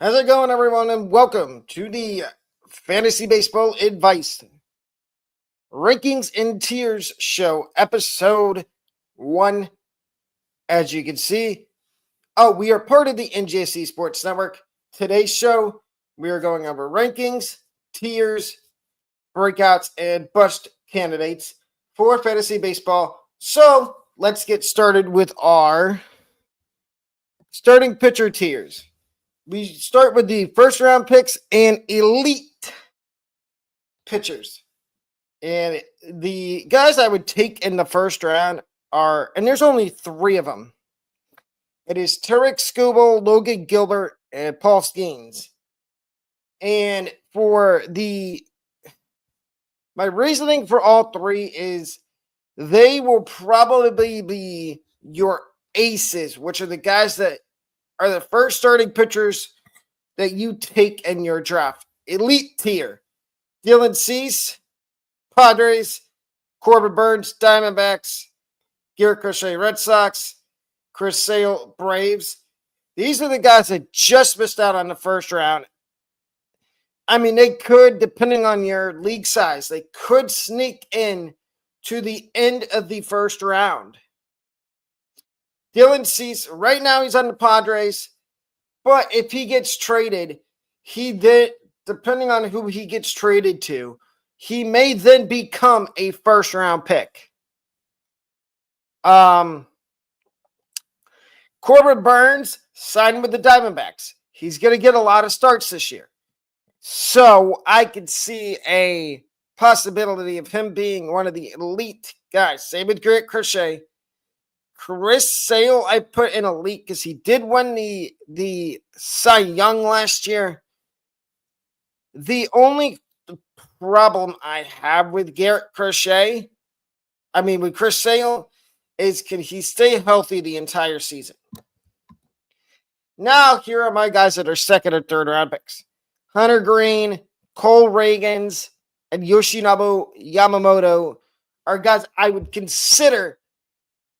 How's it going, everyone? And welcome to the Fantasy Baseball Advice Rankings and Tiers Show, Episode 1. As you can see, we are part of the NJC Sports Network. Today's show, we are going over rankings, tiers, breakouts, and bust candidates for fantasy baseball. So let's get started with our starting pitcher tiers. We start with the first round picks and elite pitchers. And the guys I would take in the first round are, and there's only 3 of them. It is Tarek Skubal, Logan Gilbert, and Paul Skeens. And my reasoning for all 3 is they will probably be your aces, which are the guys that are the first starting pitchers that you take in your draft. Elite tier: Dylan Cease, Padres; Corbin Burns, Diamondbacks; Garrett Crochet, Red Sox; Chris Sale, Braves. These are the guys that just missed out on the first round. I mean, they could, depending on your league size, they could sneak in to the end of the first round. Dylan Cease, right now he's on the Padres, but if he gets traded, depending on who he gets traded to, he may then become a first-round pick. Corbin Burns signed with the Diamondbacks. He's going to get a lot of starts this year. So I could see a possibility of him being one of the elite guys. Same with Garrett Crochet. Chris Sale, I put in elite because he did win the Cy Young last year. The only problem I have with Garrett Crochet, with Chris Sale, is can he stay healthy the entire season? Now, here are my guys that are second or third round picks. Hunter Green, Cole Reagans, and Yoshinobu Yamamoto are guys I would consider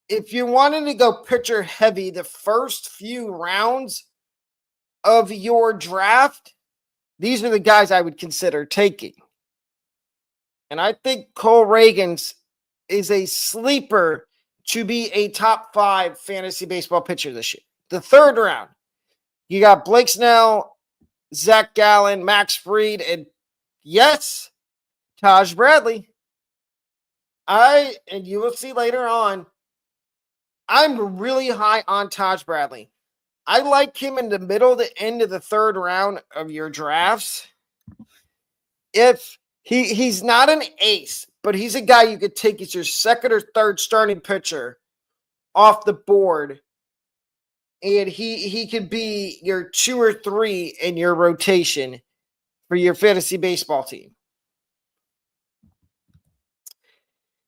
if you wanted to go pitcher heavy the first few rounds of your draft. These are the guys I would consider taking. And I think Cole Reagans is a sleeper to be a top 5 fantasy baseball pitcher this year. The third round, you got Blake Snell, Zach Gallen, Max Fried, and yes, Taj Bradley. And you will see later on, I'm really high on Taj Bradley. I like him in the middle to end of the third round of your drafts. If he's not an ace, but he's a guy you could take as your second or third starting pitcher off the board, and he could be your 2 or 3 in your rotation for your fantasy baseball team.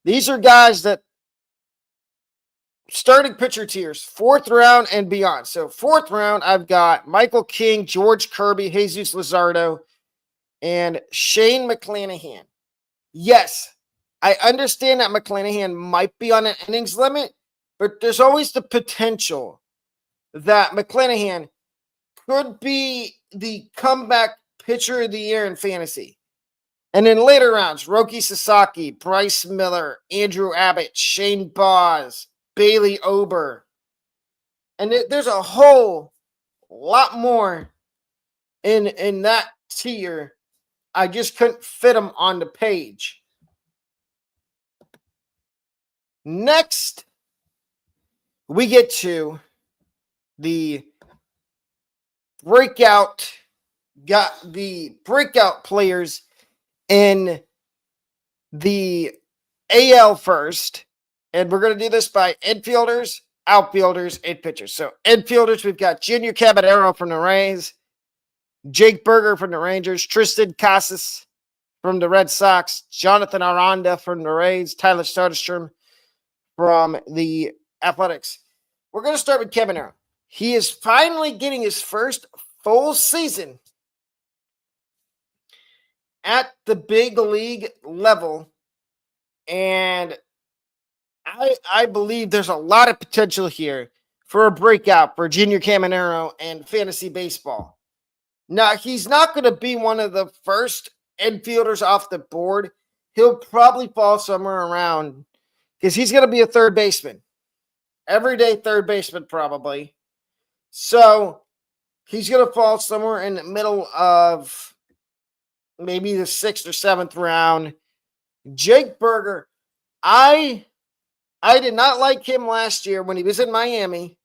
These are guys that starting pitcher tiers, 4th round and beyond. So 4th round, I've got Michael King, George Kirby, Jesus Luzardo, and Shane McClanahan. Yes, I understand that McClanahan might be on an innings limit, but there's always the potential that McClanahan could be the comeback pitcher of the year in fantasy. And in later rounds, Roki Sasaki, Bryce Miller, Andrew Abbott, Shane Baz, Bailey Ober. And there's a whole lot more in that tier. I just couldn't fit them on the page. Next, we get to the breakout players in the AL first. And we're going to do this by infielders, outfielders, and pitchers. So infielders, we've got Junior Caballero from the Rays, Jake Berger from the Rangers, Tristan Casas from the Red Sox, Jonathan Aranda from the Rays, Tyler Soderstrom from the Athletics. We're going to start with Caballero. He is finally getting his first full season at the big league level, and I believe there's a lot of potential here for a breakout for Junior Caminero and fantasy baseball. Now, he's not going to be one of the first infielders off the board. He'll probably fall somewhere around because he's going to be a third baseman. Everyday third baseman, probably. So he's going to fall somewhere in the middle of maybe the 6th or 7th round. Jake Burger, I did not like him last year when he was in Miami,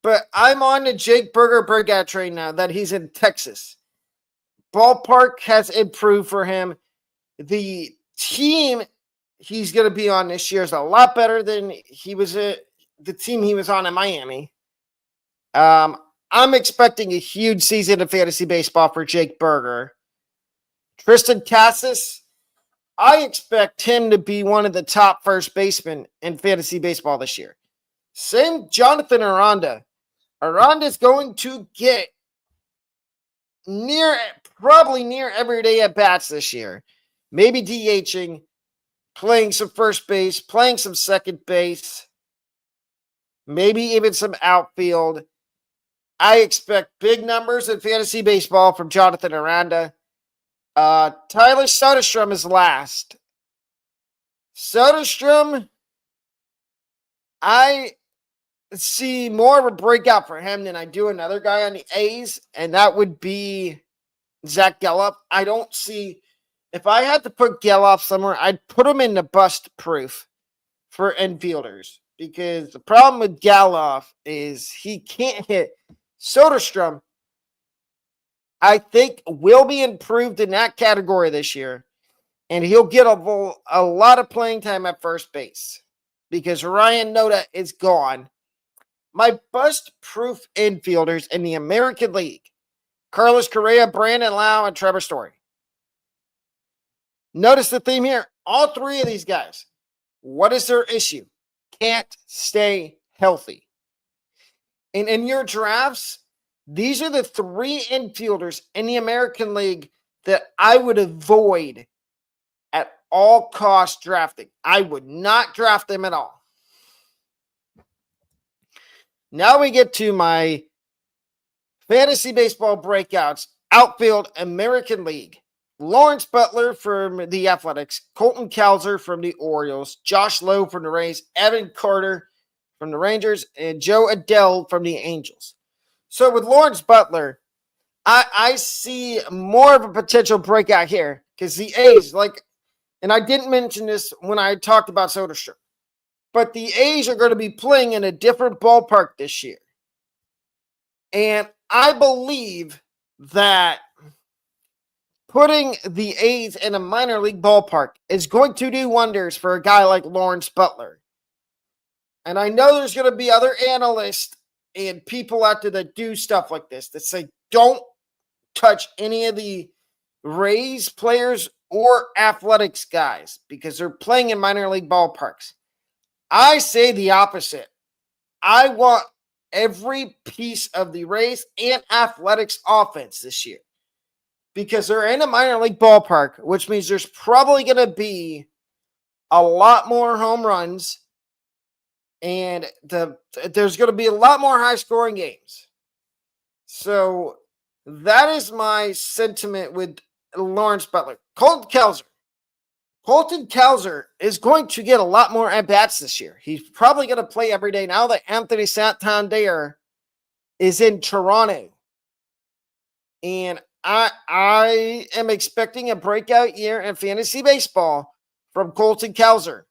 but I'm on the Jake Burger breakout train now that he's in Texas. Ballpark has improved for him. The team he's going to be on this year is a lot better than the team he was on in Miami. I'm expecting a huge season of fantasy baseball for Jake Burger. Tristan Cassis, I expect him to be one of the top first basemen in fantasy baseball this year. Same Jonathan Aranda. Aranda's going to get probably near everyday at bats this year. Maybe DHing, playing some first base, playing some second base, maybe even some outfield. I expect big numbers in fantasy baseball from Jonathan Aranda. Tyler Soderstrom is last. Soderstrom, I see more of a breakout for him than I do another guy on the A's, and that would be Zach Gallup. I don't see, if I had to put Gallup somewhere, I'd put him in the bust proof for infielders because the problem with Gallup is he can't hit. Soderstrom, I think, will be improved in that category this year, and he'll get a lot of playing time at first base because Ryan Noda is gone. My bust-proof infielders in the American League, Carlos Correa, Brandon Lau, and Trevor Story. Notice the theme here. All three of these guys, what is their issue? Can't stay healthy. And in your drafts, these are the three infielders in the American League that I would avoid at all costs drafting. I would not draft them at all. Now we get to my fantasy baseball breakouts. Outfield American League. Lawrence Butler from the Athletics. Colton Cowser from the Orioles. Josh Lowe from the Rays. Evan Carter from the Rangers. And Joe Adele from the Angels. So with Lawrence Butler, I see more of a potential breakout here because the A's, and I didn't mention this when I talked about Soderstrom, but the A's are going to be playing in a different ballpark this year. And I believe that putting the A's in a minor league ballpark is going to do wonders for a guy like Lawrence Butler. And I know there's going to be other analysts and people out there that do stuff like this that say, don't touch any of the Rays players or Athletics guys because they're playing in minor league ballparks. I say the opposite. I want every piece of the Rays and Athletics offense this year because they're in a minor league ballpark, which means there's probably going to be a lot more home runs and there's going to be a lot more high-scoring games. So that is my sentiment with Lawrence Butler. Colton Cowser is going to get a lot more at-bats this year. He's probably going to play every day now that Anthony Santander is in Toronto. And I am expecting a breakout year in fantasy baseball from Colton Cowser.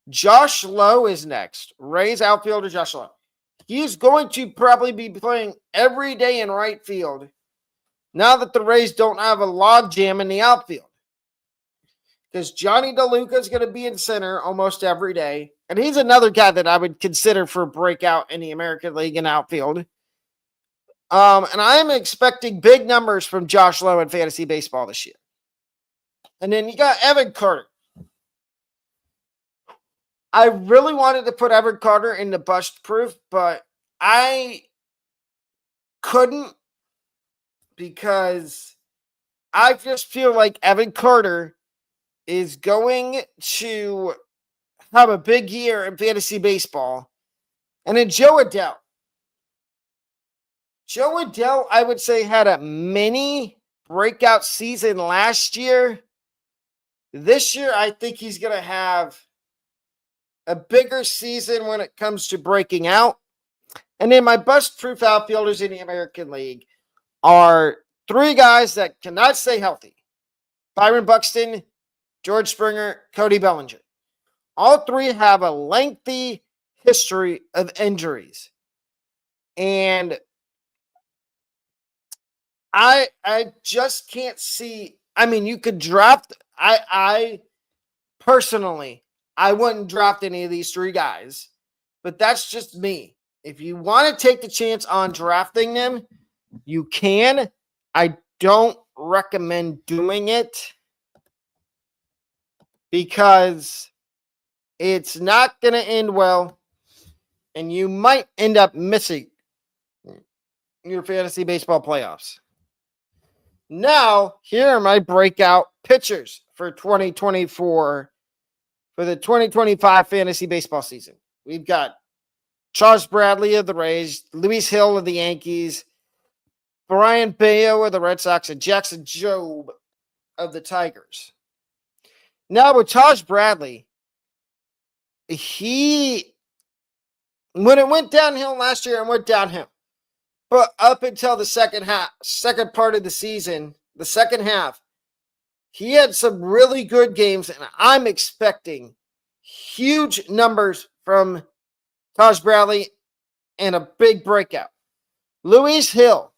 Josh Lowe is next. Rays outfielder Josh Lowe. He's going to probably be playing every day in right field now that the Rays don't have a logjam in the outfield. Because Johnny DeLuca is going to be in center almost every day. And he's another guy that I would consider for a breakout in the American League in outfield. And I'm expecting big numbers from Josh Lowe in fantasy baseball this year. And then you got Evan Carter. I really wanted to put Evan Carter in the bust proof, but I couldn't because I just feel like Evan Carter is going to have a big year in fantasy baseball. And then Joe Joe Adell, I would say, had a mini breakout season last year. This year, I think he's going to have a bigger season when it comes to breaking out. And then my bust-proof outfielders in the American League are three guys that cannot stay healthy. Byron Buxton, George Springer, Cody Bellinger. All three have a lengthy history of injuries. And I just can't see. I mean, you could draft. I personally, I wouldn't draft any of these three guys, but that's just me. If you want to take the chance on drafting them, you can. I don't recommend doing it because it's not going to end well, and you might end up missing your fantasy baseball playoffs. Now, here are my breakout pitchers for 2024 for the 2025 fantasy baseball season. We've got Charles Bradley of the Rays, Luis Hill of the Yankees, Brian Bayo of the Red Sox, and Jackson Jobe of the Tigers. Now, with Charles Bradley, when it went downhill last year, it went downhill. But up until the second part of the season, the second half, he had some really good games, and I'm expecting huge numbers from Taj Bradley and a big breakout. Luis Hill,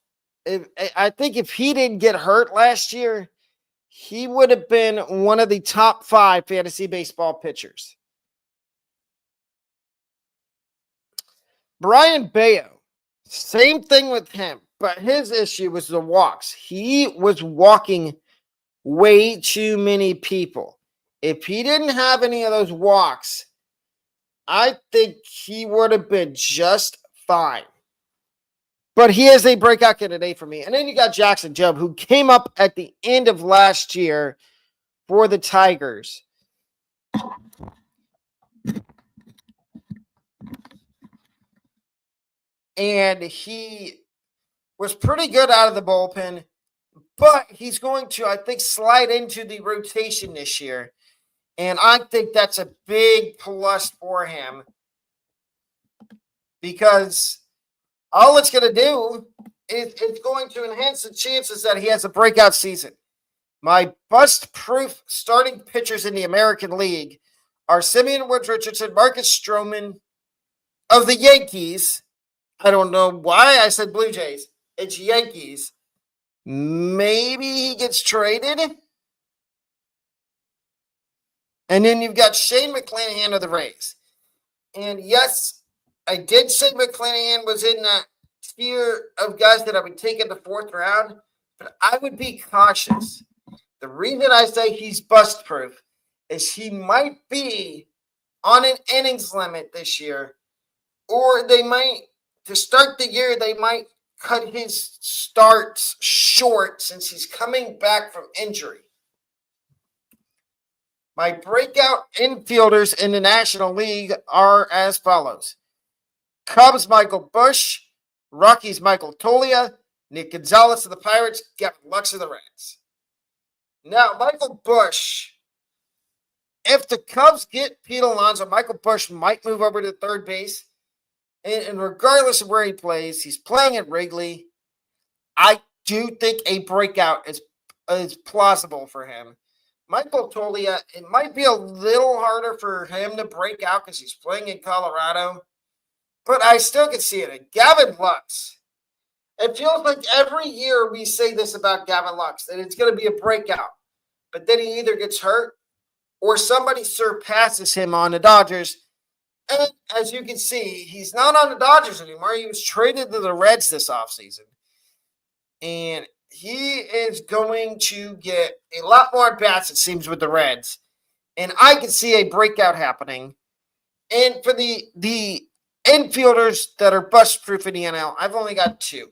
I think if he didn't get hurt last year, he would have been one of the top 5 fantasy baseball pitchers. Brian Bayo, same thing with him, but his issue was the walks. He was walking way too many people. If he didn't have any of those walks, I think he would have been just fine. But he is a breakout candidate for me. And then you got Jackson Jobe, who came up at the end of last year for the Tigers. And he was pretty good out of the bullpen, but he's going to, I think, slide into the rotation this year. And I think that's a big plus for him because all it's going to do is it's going to enhance the chances that he has a breakout season. My bust-proof starting pitchers in the American League are Simeon Woods Richardson, Marcus Stroman of the Yankees. I don't know why I said Blue Jays. It's Yankees. Maybe he gets traded. And then you've got Shane McClanahan of the Rays. And yes, I did say McClanahan was in that tier of guys that I would take in the 4th round, but I would be cautious. The reason I say he's bust-proof is he might be on an innings limit this year, or they might, to start the year, they might cut his starts short since he's coming back from injury. My breakout infielders in the National League are as follows. Cubs, Michael Busch. Rockies, Michael Toglia. Nick Gonzalez of the Pirates. Gavin Lux of the Reds. Now, Michael Busch. If the Cubs get Pete Alonso, Michael Busch might move over to third base. And regardless of where he plays, he's playing at Wrigley. I do think a breakout is plausible for him. Michael Toglia, it might be a little harder for him to break out because he's playing in Colorado, but I still can see it. And Gavin Lux, it feels like every year we say this about Gavin Lux, that it's going to be a breakout, but then he either gets hurt or somebody surpasses him on the Dodgers. And as you can see, he's not on the Dodgers anymore. He was traded to the Reds this offseason. And he is going to get a lot more at-bats, it seems, with the Reds. And I can see a breakout happening. And for the infielders that are bust-proof in the NL, I've only got 2.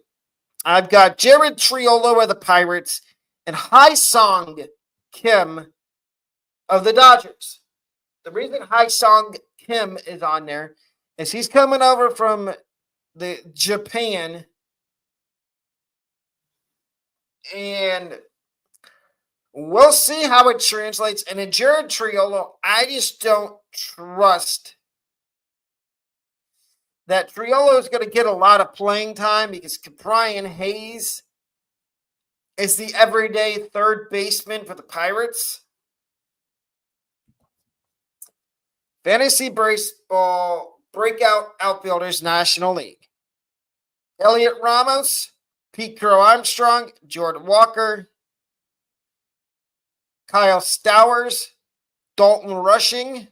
I've got Jared Triolo of the Pirates and Hai-Song Kim of the Dodgers. The reason Hai-Song Kim is on there is he's coming over from the Japan And we'll see how it translates. And in Jared Triolo, I just don't trust that Triolo is going to get a lot of playing time because Brian Hayes is the everyday third baseman for the Pirates. Fantasy Baseball Breakout Outfielders National League. Elliot Ramos, Pete Crow Armstrong, Jordan Walker, Kyle Stowers, Dalton Rushing.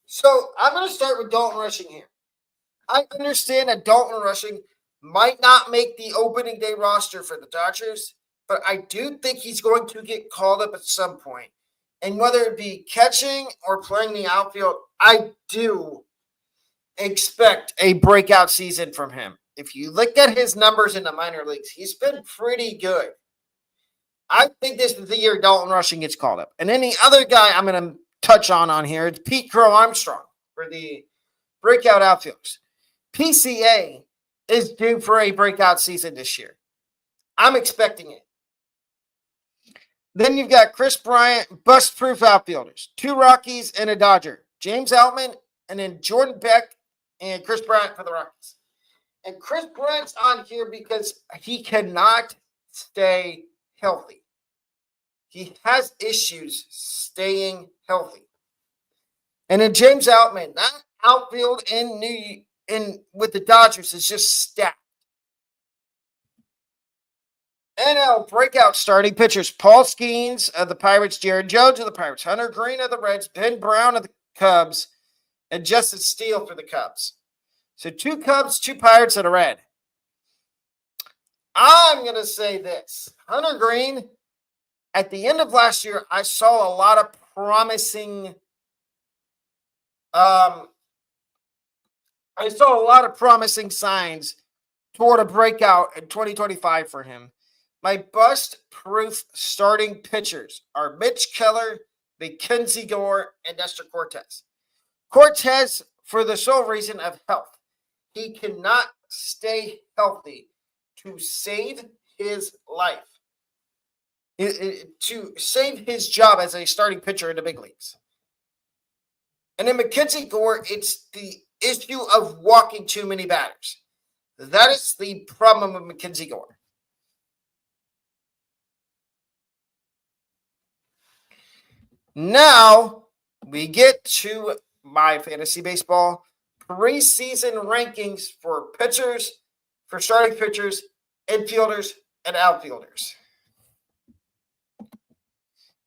So I'm going to start with Dalton Rushing here. I understand that Dalton Rushing might not make the opening day roster for the Dodgers, but I do think he's going to get called up at some point. And whether it be catching or playing the outfield, I do expect a breakout season from him. If you look at his numbers in the minor leagues, he's been pretty good. I think this is the year Dalton Rushing gets called up. And then the other guy I'm going to touch on here is Pete Crow Armstrong for the breakout outfielders. PCA is due for a breakout season this year. I'm expecting it. Then you've got Chris Bryant, bust-proof outfielders. 2 Rockies and a Dodger. James Outman, and then Jordan Beck and Chris Bryant for the Rockies. And Chris Bryant's on here because he cannot stay healthy. He has issues staying healthy. And then James Outman, that outfield with the Dodgers is just stacked. NL breakout starting pitchers: Paul Skeens of the Pirates, Jared Jones of the Pirates, Hunter Green of the Reds, Ben Brown of the Cubs, and Justin Steele for the Cubs. So 2 Cubs, 2 Pirates, and a Red. I'm going to say this. Hunter Green, at the end of last year, I saw a lot of promising signs toward a breakout in 2025 for him. My bust-proof starting pitchers are Mitch Keller, Mackenzie Gore, and Nestor Cortez. Cortez, for the sole reason of health. He cannot stay healthy to save his life, to save his job as a starting pitcher in the big leagues. And then Mackenzie Gore, it's the issue of walking too many batters. That is the problem with Mackenzie Gore. Now we get to my fantasy baseball preseason rankings for pitchers, for starting pitchers, infielders, and outfielders.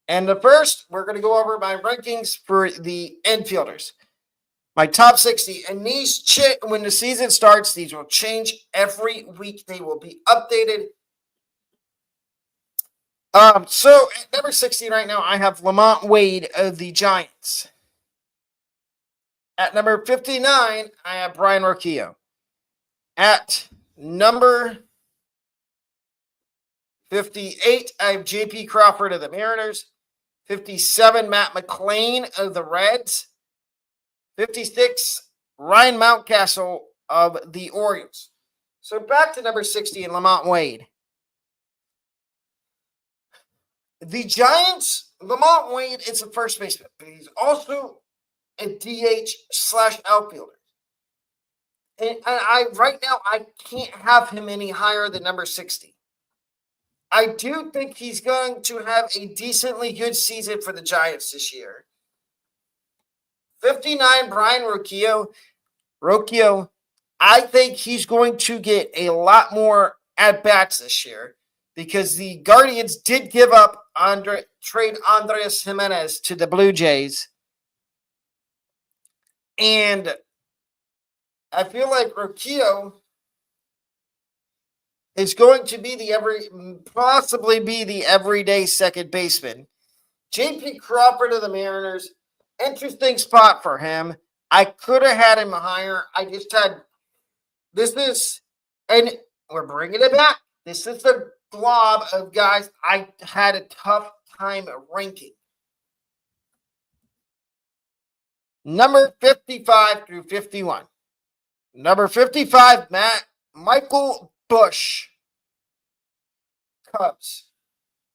And the first, we're going to go over my rankings for the infielders. My top 60. And these, when the season starts, these will change every week. They will be updated. So at number 60 right now, I have Lamont Wade of the Giants. At number 59, I have Brian Rocchio. At number 58, I have J.P. Crawford of the Mariners. 57, Matt McLain of the Reds. 56, Ryan Mountcastle of the Orioles. So back to number 60 and Lamont Wade. The Giants, Lamont Wade is a first baseman, but he's also a DH/outfielder. And right now, I can't have him any higher than number 60. I do think he's going to have a decently good season for the Giants this year. 59, Brian Rocchio. Rocchio, I think he's going to get a lot more at-bats this year because the Guardians did give up trade Andres Jimenez to the Blue Jays. And I feel like Rocchio is going to be possibly be the everyday second baseman. J.P. Crawford of the Mariners, interesting spot for him. I could have had him higher. And we're bringing it back. This is the blob of guys I had a tough time ranking. Number 55 through 51. Number 55, Michael Busch, Cubs.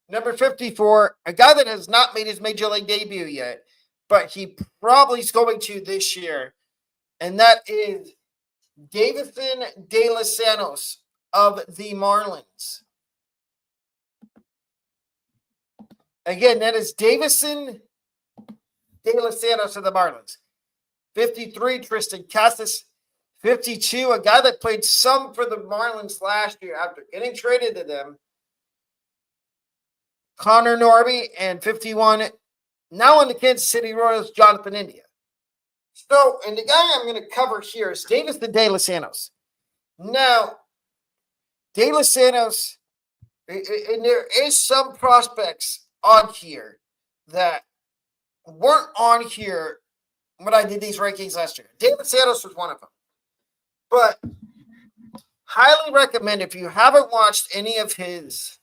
Number 54, a guy that has not made his major league debut yet, but he probably is going to this year, and that is Davison De Los Santos of the Marlins. Again, that is Davison De Los Santos of the Marlins. 53, Tristan Casas. 52, a guy that played some for the Marlins last year after getting traded to them, Connor Norby. And 51, now on the Kansas City Royals, Jonathan India. So, and the guy I'm going to cover here is Davison De Los Santos. Now, De Los Santos, and there is some prospects on here that weren't on here when I did these rankings last year. De Los Santos was one of them. But highly recommend, if you haven't watched any of his,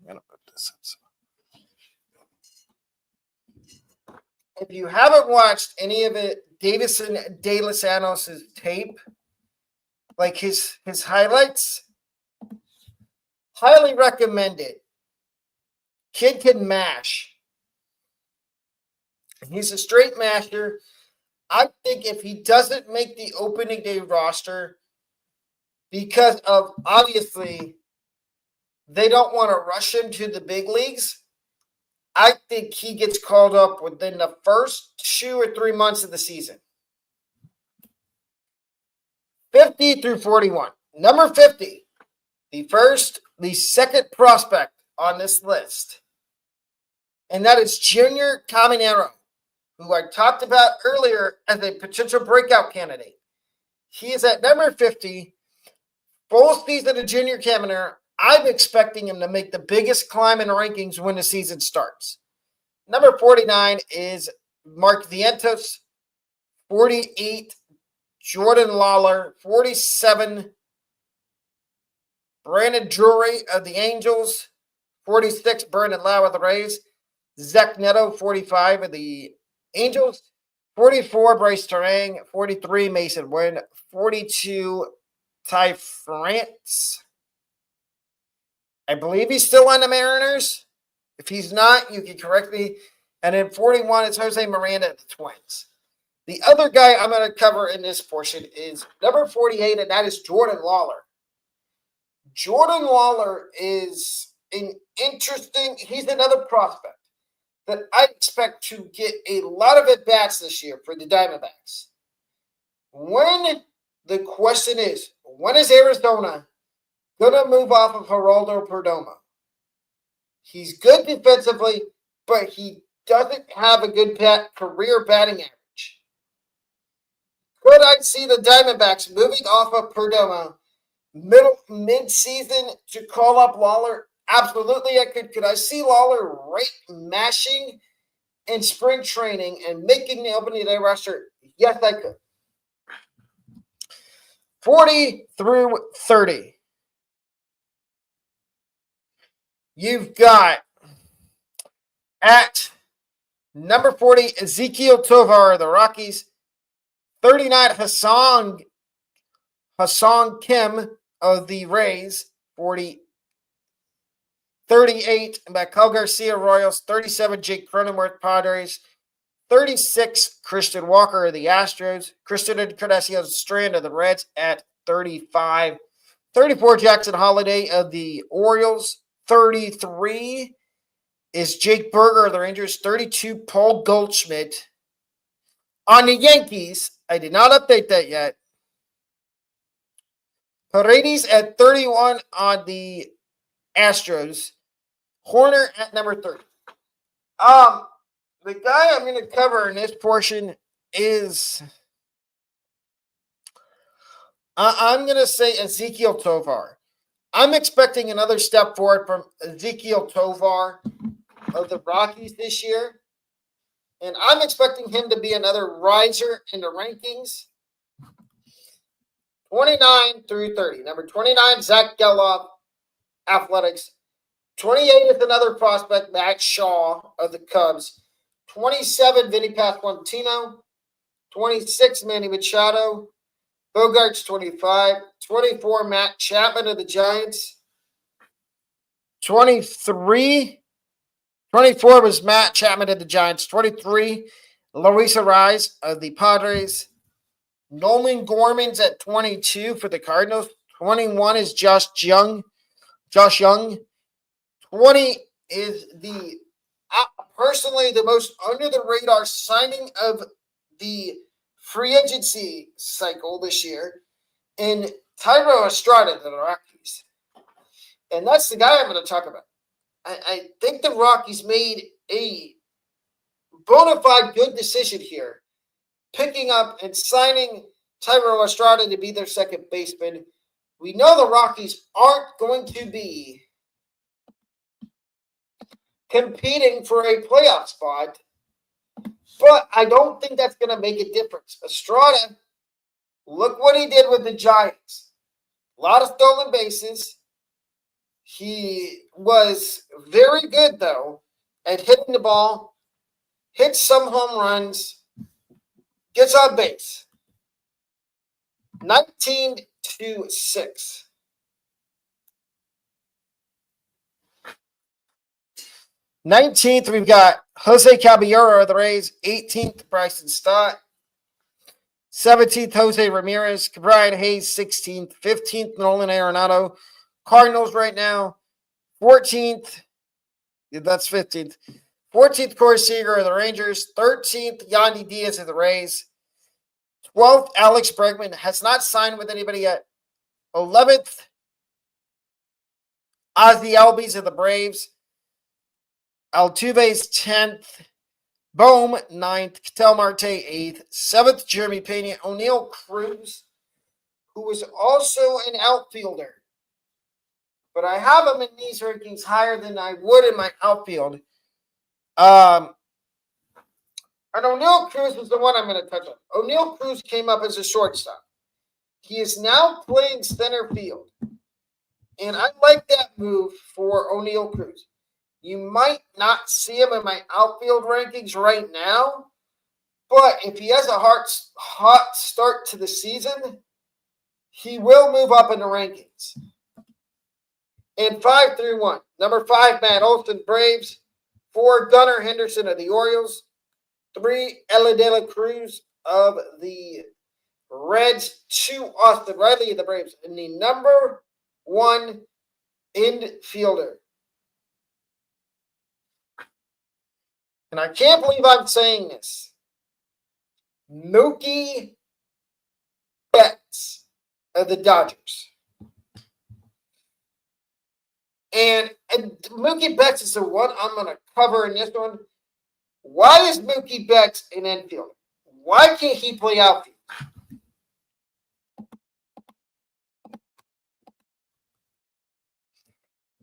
I'm going to put this up. If you haven't watched any of it, Davison De Los Santos' tape, like his highlights, highly recommend it. Kid can mash. He's a straight masher. I think if he doesn't make the opening day roster, because of obviously they don't want to rush him to the big leagues, I think he gets called up within the first 2 or 3 months of the season. 50 through 41. Number 50, the second prospect on this list, and that is Junior Caminero, who I talked about earlier as a potential breakout candidate. He is at number 50, full season of Junior Caminero. I'm expecting him to make the biggest climb in rankings when the season starts. Number 49 is Mark Vientos. 48, Jordan Lawler. 47, Brandon Drury of the Angels. 46, Brandon Lau of the Rays. Zach Neto, 45 of the Angels. 44, Bryce Terang. 43, Mason Wynn. 42, Ty France. I believe he's still on the Mariners. If he's not, you can correct me. And then 41, it's Jose Miranda of the Twins. The other guy I'm going to cover in this portion is number 48, and that is Jordan Lawler. Jordan Lawler is an interesting, he's another prospect that I expect to get a lot of at-bats this year for the Diamondbacks. The question is, when is Arizona going to move off of Geraldo Perdomo? He's good defensively, but he doesn't have a good career batting average. Could I see the Diamondbacks moving off of Perdomo mid-season to call up Lawler? Absolutely, I could. Could I see Lawler mashing in spring training and making the opening day roster? Yes, I could. 40 through 30. You've got at number 40, Ezekiel Tovar of the Rockies. 39, Hassan Kim of the Rays. 38, Michael Garcia, Royals. 37, Jake Cronenworth, Padres. 36, Christian Walker of the Astros. Christian Encarnacion Strand of the Reds at 35. 34, Jackson Holiday of the Orioles. 33 is Jake Berger of the Rangers. 32, Paul Goldschmidt on the Yankees. I did not update that yet. Paredes at 31 on the Astros. Horner at number 30. The guy I'm going to cover in this portion is, I'm going to say Ezekiel Tovar. I'm expecting another step forward from Ezekiel Tovar of the Rockies this year. And I'm expecting him to be another riser in the rankings. 29 through 30. Number 29, Zach Geloff, Athletics. 28 is another prospect, Max Shaw of the Cubs. 27, Vinny Pasquantino. 26, Manny Machado. Bogarts, 25. 24, Matt Chapman of the Giants. 23. 24 was Matt Chapman of the Giants. 23, Luis Arraez of the Padres. Nolan Gorman's at 22 for the Cardinals. 21 is Josh Young. 20 is the personally the most under the radar signing of the free agency cycle this year in Thairo Estrada to the Rockies. And that's the guy I'm going to talk about. I think the Rockies made a bona fide good decision here, picking up and signing Thairo Estrada to be their second baseman. We know the Rockies aren't going to be competing for a playoff spot, but I don't think that's going to make a difference. Estrada, look what he did with the Giants. A lot of stolen bases. He was very good, though, at hitting the ball, hits some home runs, gets on base. 19-6. 19th, we've got Jose Caballero of the Rays. 18th, Bryson Stott. 17th, Jose Ramirez. Brian Hayes, 16th. 15th, Nolan Arenado. Cardinals right now. 14th, that's 15th. 14th, Corey Seager of the Rangers. 13th, Yandy Diaz of the Rays. 12th, Alex Bregman has not signed with anybody yet. 11th, Ozzie Albies of the Braves. Altuve's 10th. Bohm, 9th. Ketel Marte, 8th. 7th, Jeremy Pena. O'Neill Cruz, who was also an outfielder. But I have him in these rankings higher than I would in my outfield. And O'Neill Cruz was the one I'm going to touch on. O'Neill Cruz came up as a shortstop. He is now playing center field. And I like that move for O'Neill Cruz. You might not see him in my outfield rankings right now, but if he has a hot start to the season, he will move up in the rankings. And 5-3-1. Number 5, Matt Olson, Braves. 4, Gunnar Henderson of the Orioles. 3, Ella De La Cruz of the Reds. 2, Austin Riley of the Braves. And the number 1 infielder. And I can't believe I'm saying this. Mookie Betts of the Dodgers. And Mookie Betts is the one I'm going to cover in this one. Why is Mookie Betts an infielder? Why can't he play outfield?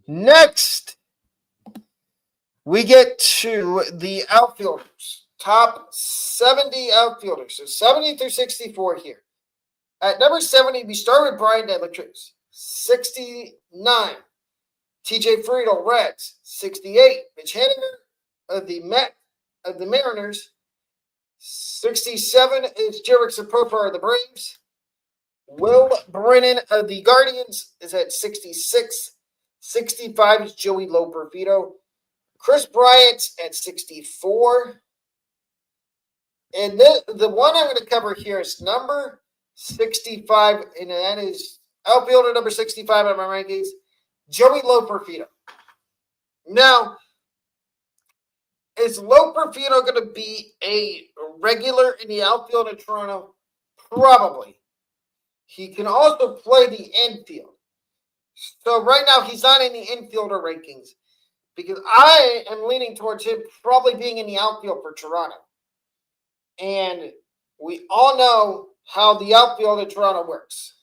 Next, we get to the outfielders. Top 70 outfielders. So 70 through 64 here. At number 70, we start with Brian De La Cruz. 69. TJ Friedl, Reds. 68. Mitch Haniger of the Mariners. 67 is Jerick Sapopar of the Braves. Will Brennan of the Guardians is at 66. 65 is Joey Loperfido. Chris Bryant's at 64. And the one I'm going to cover here is number 65, and that is outfielder number 65 in my rankings, Joey Loperfido. Now, is Loperfido going to be a regular in the outfield in Toronto? Probably. He can also play the infield. So right now, he's not in the infielder rankings because I am leaning towards him probably being in the outfield for Toronto. And we all know how the outfield in Toronto works.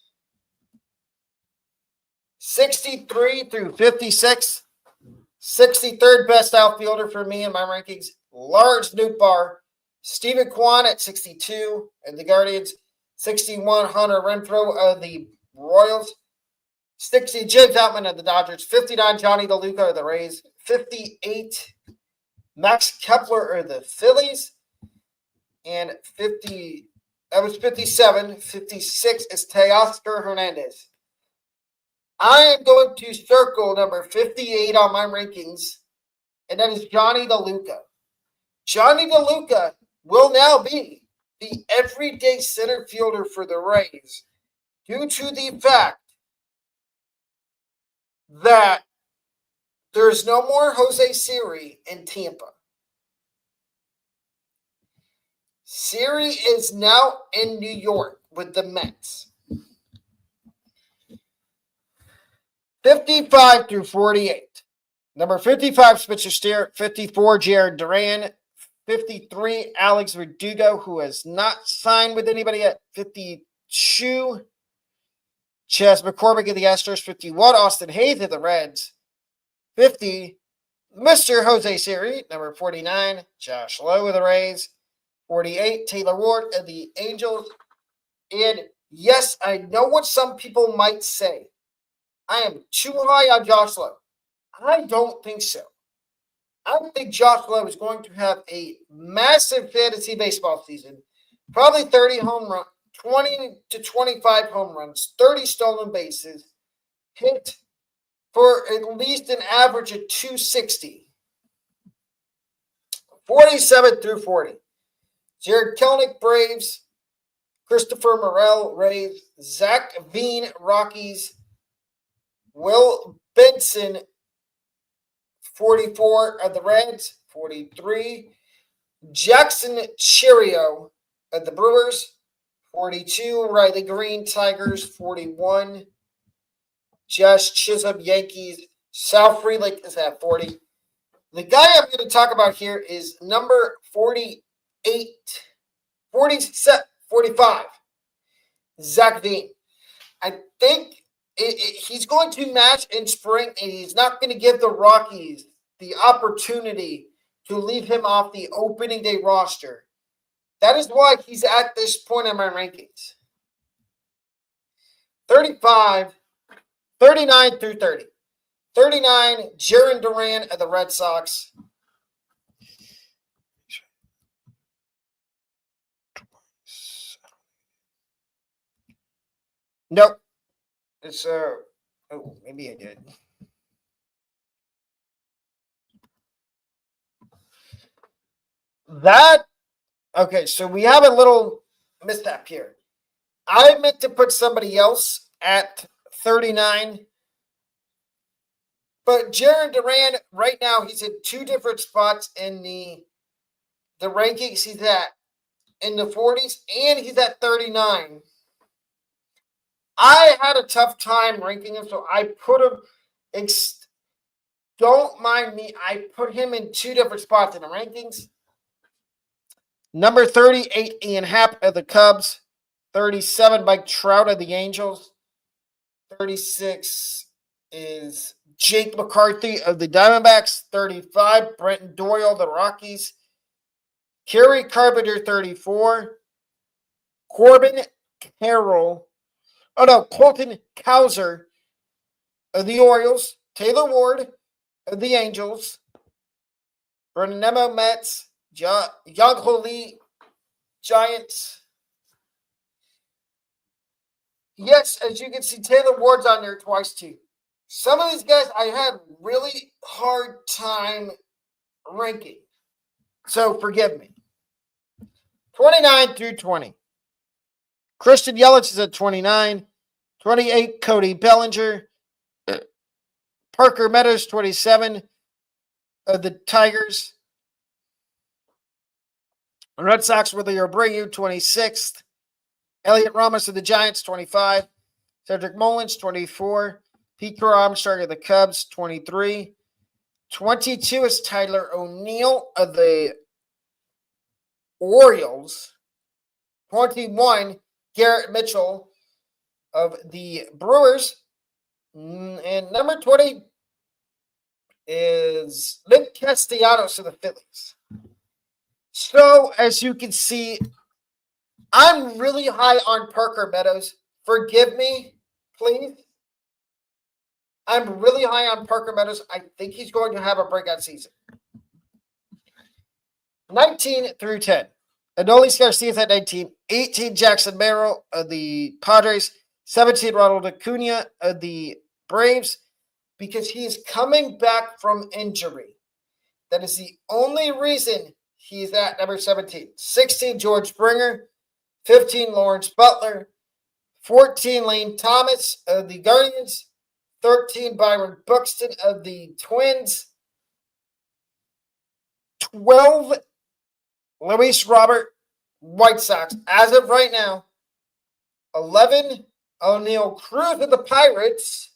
63 through 56. 63rd best outfielder for me in my rankings. Lars Nootbaar. Steven Kwan at 62 and the Guardians. 61, Hunter Renfroe of the Royals. 60, James Outman of the Dodgers. 59, Johnny DeLuca of the Rays. 58, Max Kepler of the Phillies. And 57. 56 is Teoscar Hernandez. I am going to circle number 58 on my rankings, and that is Johnny DeLuca. Johnny DeLuca will now be the everyday center fielder for the Rays due to the fact that there's no more Jose Siri in Tampa. Siri is now in New York with the Mets. 55 through 48. Number 55, Spencer Steer. 54, Jared Duran. 53, Alex Verdugo, who has not signed with anybody yet. 52, Chas McCormick of the Astros. 51, Austin Hayes of the Reds. 50, Mr. Jose Siri. Number 49, Josh Lowe of the Rays. 48, Taylor Ward of the Angels. And yes, I know what some people might say. I am too high on Josh Lowe. I don't think so. I think Josh Lowe is going to have a massive fantasy baseball season. Probably 30 home runs, 20 to 25 home runs, 30 stolen bases, hit for at least an average of 260. 47 through 40. Jared Kelenic, Braves. Christopher Morel, Rays. Zach Veen, Rockies. Will Benson, 44 of the Reds. 43. Jackson Cheerio of the Brewers. 42. Riley Green, Tigers. 41. Josh Chisholm, Yankees. Sal Frelick is at 40. The guy I'm going to talk about here is number 48. 45. Zach Veen. I think he's going to match in spring, and he's not going to give the Rockies the opportunity to leave him off the opening day roster. That is why he's at this point in my rankings. 39 through 30. 39, Jaron Duran of the Red Sox. Nope. It's maybe I did. Okay, so we have a little mishap here. I meant to put somebody else at 39. But Jaron Duran, right now, he's in two different spots in the rankings. He's at in the 40s, and he's at 39. I had a tough time ranking him, so I put him, don't mind me, I put him in two different spots in the rankings. Number 38, Ian Happ of the Cubs. 37, Mike Trout of the Angels. 36 is Jake McCarthy of the Diamondbacks. 35, Brenton Doyle of the Rockies. Kerry Carpenter, 34. Colton Cowser of the Orioles. Taylor Ward of the Angels. Brendan Nemo, Mets. Young Lee, Giants. Yes, as you can see, Taylor Ward's on there twice too. Some of these guys I had really hard time ranking. So forgive me. 29 through 20. Christian Yelich is at 29. 28, Cody Bellinger. Parker Meadows, 27 of the Tigers. Red Sox with Willie Abreu, 26th. Elliot Ramos of the Giants, 25. Cedric Mullins, 24. Pete Armstrong of the Cubs, 23. 22 is Tyler O'Neill of the Orioles. 21, Garrett Mitchell of the Brewers. And number 20 is Nick Castellanos of the Phillies. So, as you can see, I'm really high on Parker Meadows. Forgive me, please. I'm really high on Parker Meadows. I think he's going to have a breakout season. 19 through 10. Adolis Garcia's at 19. 18, Jackson Merrill of the Padres. 17, Ronald Acuna of the Braves because he is coming back from injury. That is the only reason he's at number 17. 16, George Springer. 15, Lawrence Butler. 14, Lane Thomas of the Guardians. 13, Byron Buxton of the Twins. 12, Luis Robert, White Sox. As of right now, 11, O'Neal Cruz of the Pirates.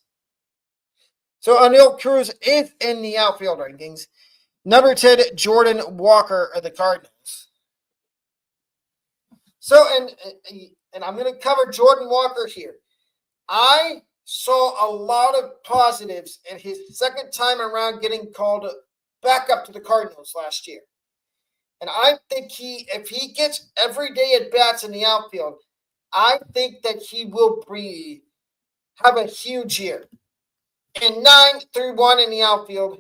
So O'Neal Cruz is in the outfield rankings. Number 10, Jordan Walker of the Cardinals. So, and I'm going to cover Jordan Walker here. I saw a lot of positives in his second time around getting called back up to the Cardinals last year. And I think if he gets everyday at-bats in the outfield, I think that he will have a huge year. And 9-1 in the outfield.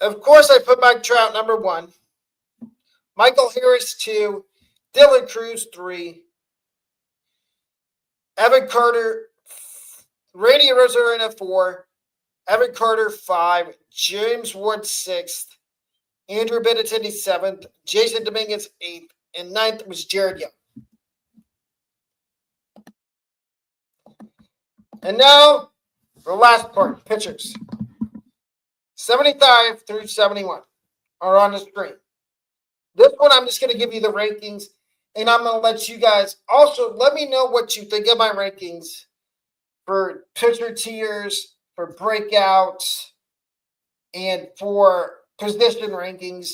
Of course, I put Mike Trout number 1. Michael Harris 2. Dylan Cruz 3. Evan Carter, Randy Rosarena 4. Evan Carter 5. James Ward 6th. Andrew Benintendi 7th. Jason Dominguez 8th. And 9th was Jared Young. And now, the last part, pitchers. 75 through 71 are on the screen. This one, I'm just going to give you the rankings, and I'm going to let you guys also let me know what you think of my rankings for pitcher tiers, for breakouts, and for position rankings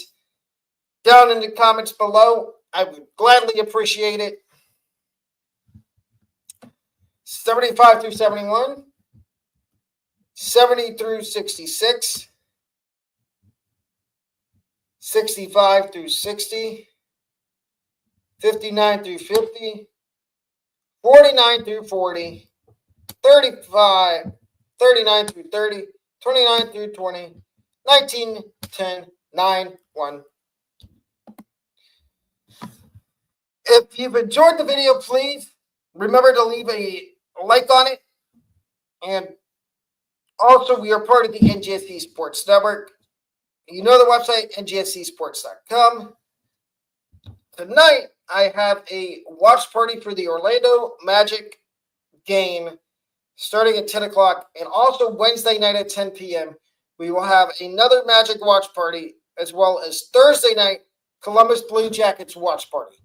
down in the comments below. I would gladly appreciate it. 75 through 71, 70 through 66, 65 through 60, 59 through 50, 49 through 40, 35, 39 through 30, 29 through 20, 19, 10, 9, 1. If you've enjoyed the video, please remember to leave a like on it. And also, we are part of the NGSC Sports Network. You know the website, ngscsports.com. Tonight, I have a watch party for the Orlando Magic game starting at 10 o'clock. And also Wednesday night at 10 p.m., we will have another Magic watch party, as well as Thursday night, Columbus Blue Jackets watch party.